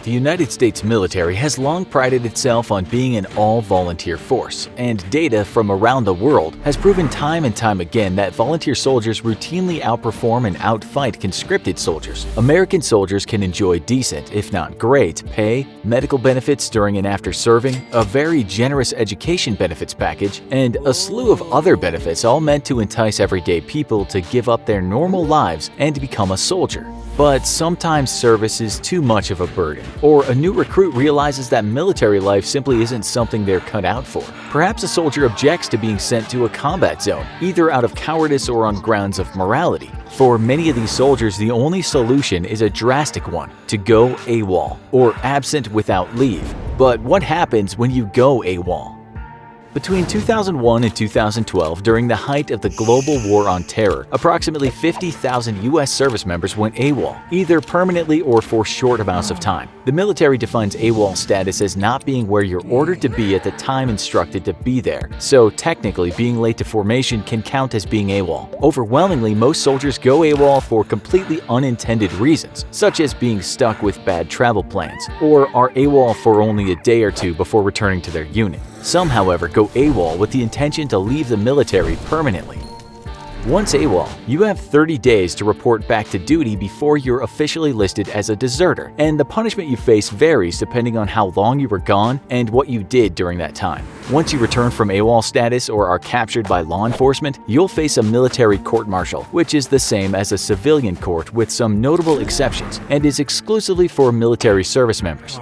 The United States military has long prided itself on being an all-volunteer force, and data from around the world has proven time and time again that volunteer soldiers routinely outperform and outfight conscripted soldiers. American soldiers can enjoy decent, if not great, pay, medical benefits during and after serving, a very generous education benefits package, and a slew of other benefits, all meant to entice everyday people to give up their normal lives and become a soldier. But sometimes service is too much of a burden, or a new recruit realizes that military life simply isn't something they're cut out for. Perhaps a soldier objects to being sent to a combat zone, either out of cowardice or on grounds of morality. For many of these soldiers, the only solution is a drastic one: to go AWOL, or absent without leave. But what happens when you go AWOL? Between 2001 and 2012, during the height of the global war on terror, approximately 50,000 U.S. service members went AWOL, either permanently or for short amounts of time. The military defines AWOL status as not being where you're ordered to be at the time instructed to be there, so technically being late to formation can count as being AWOL. Overwhelmingly, most soldiers go AWOL for completely unintended reasons, such as being stuck with bad travel plans, or are AWOL for only a day or two before returning to their unit. Some, however, go AWOL with the intention to leave the military permanently. Once AWOL, you have 30 days to report back to duty before you're officially listed as a deserter, and the punishment you face varies depending on how long you were gone and what you did during that time. Once you return from AWOL status or are captured by law enforcement, you'll face a military court-martial, which is the same as a civilian court with some notable exceptions and is exclusively for military service members.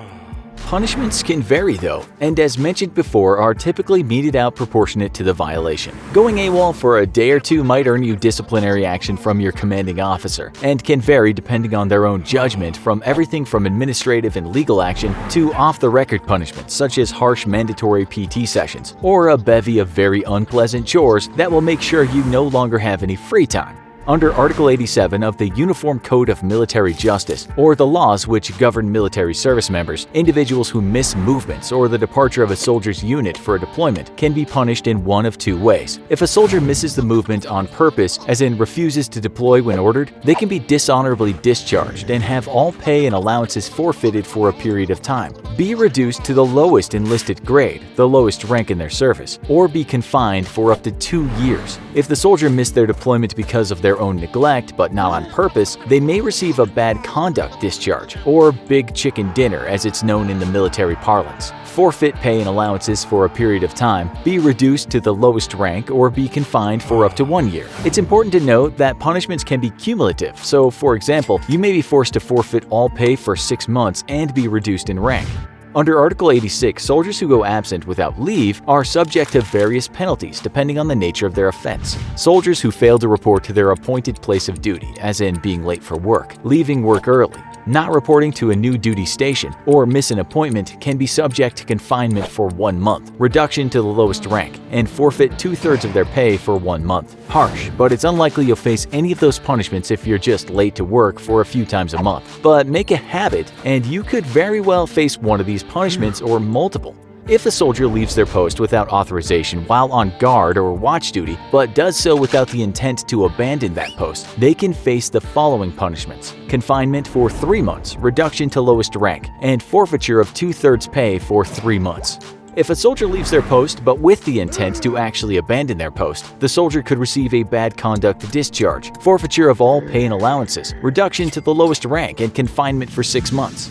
Punishments can vary though, and as mentioned before, are typically meted out proportionate to the violation. Going AWOL for a day or two might earn you disciplinary action from your commanding officer, and can vary depending on their own judgment, from everything from administrative and legal action to off-the-record punishments such as harsh mandatory PT sessions, or a bevy of very unpleasant chores that will make sure you no longer have any free time. Under Article 87 of the Uniform Code of Military Justice, or the laws which govern military service members, individuals who miss movements or the departure of a soldier's unit for a deployment can be punished in one of two ways. If a soldier misses the movement on purpose, as in refuses to deploy when ordered, they can be dishonorably discharged and have all pay and allowances forfeited for a period of time, be reduced to the lowest enlisted grade, the lowest rank in their service, or be confined for up to 2 years. If the soldier missed their deployment because of their own neglect, but not on purpose, they may receive a bad conduct discharge, or big chicken dinner as it's known in the military parlance, forfeit pay and allowances for a period of time, be reduced to the lowest rank, or be confined for up to 1 year. It's important to note that punishments can be cumulative, so for example, you may be forced to forfeit all pay for 6 months and be reduced in rank. Under Article 86, soldiers who go absent without leave are subject to various penalties depending on the nature of their offense. Soldiers who fail to report to their appointed place of duty, as in being late for work, leaving work early, not reporting to a new duty station, or miss an appointment can be subject to confinement for 1 month, reduction to the lowest rank, and forfeit 2/3 of their pay for 1 month. Harsh, but it's unlikely you'll face any of those punishments if you're just late to work for a few times a month. But make a habit, and you could very well face one of these punishments or multiple. If a soldier leaves their post without authorization while on guard or watch duty, but does so without the intent to abandon that post, they can face the following punishments: confinement for 3 months, reduction to lowest rank, and forfeiture of 2/3 pay for 3 months. If a soldier leaves their post but with the intent to actually abandon their post, the soldier could receive a bad conduct discharge, forfeiture of all pay and allowances, reduction to the lowest rank, and confinement for 6 months.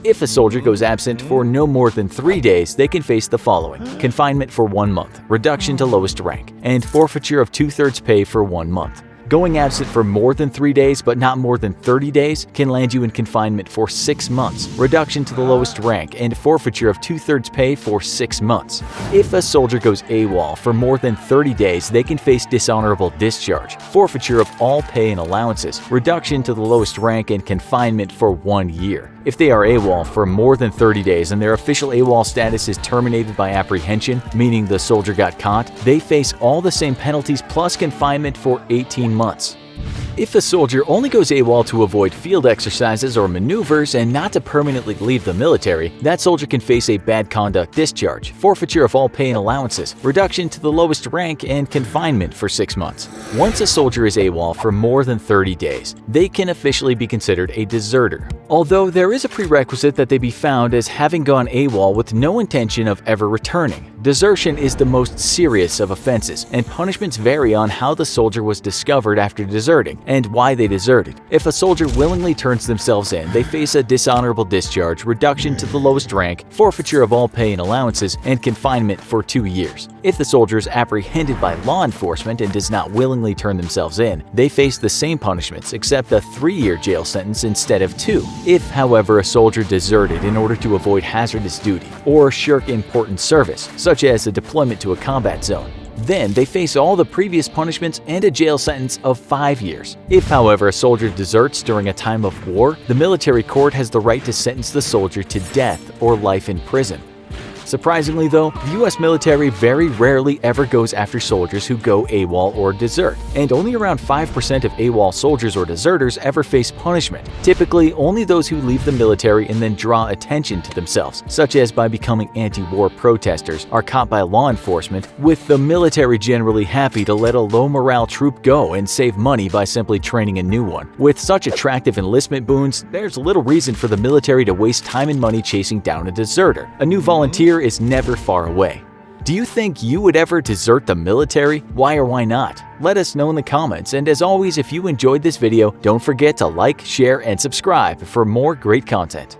If a soldier goes absent for no more than 3 days, they can face the following: confinement for 1 month, reduction to lowest rank, and forfeiture of 2/3 pay for 1 month. Going absent for more than 3 days but not more than 30 days can land you in confinement for 6 months, reduction to the lowest rank, and forfeiture of 2/3 pay for 6 months. If a soldier goes AWOL for more than 30 days, they can face dishonorable discharge, forfeiture of all pay and allowances, reduction to the lowest rank, and confinement for 1 year. If they are AWOL for more than 30 days and their official AWOL status is terminated by apprehension, meaning the soldier got caught, they face all the same penalties plus confinement for 18 months. If a soldier only goes AWOL to avoid field exercises or maneuvers and not to permanently leave the military, that soldier can face a bad conduct discharge, forfeiture of all pay and allowances, reduction to the lowest rank, and confinement for 6 months. Once a soldier is AWOL for more than 30 days, they can officially be considered a deserter. although there is a prerequisite that they be found as having gone AWOL with no intention of ever returning. Desertion is the most serious of offenses, and punishments vary on how the soldier was discovered after deserting and why they deserted. If a soldier willingly turns themselves in, they face a dishonorable discharge, reduction to the lowest rank, forfeiture of all pay and allowances, and confinement for 2 years. If the soldier is apprehended by law enforcement and does not willingly turn themselves in, they face the same punishments except a 3-year jail sentence instead of 2. If, however, a soldier deserted in order to avoid hazardous duty or shirk important service, such as a deployment to a combat zone, then they face all the previous punishments and a jail sentence of 5 years. If, however, a soldier deserts during a time of war, the military court has the right to sentence the soldier to death or life in prison. Surprisingly though, the US military very rarely ever goes after soldiers who go AWOL or desert, and only around 5% of AWOL soldiers or deserters ever face punishment. Typically, only those who leave the military and then draw attention to themselves, such as by becoming anti-war protesters, are caught by law enforcement, with the military generally happy to let a low-morale troop go and save money by simply training a new one. With such attractive enlistment boons, there's little reason for the military to waste time and money chasing down a deserter. A new volunteer is never far away. Do you think you would ever desert the military? Why or why not? Let us know in the comments, and as always, if you enjoyed this video, don't forget to like, share, and subscribe for more great content.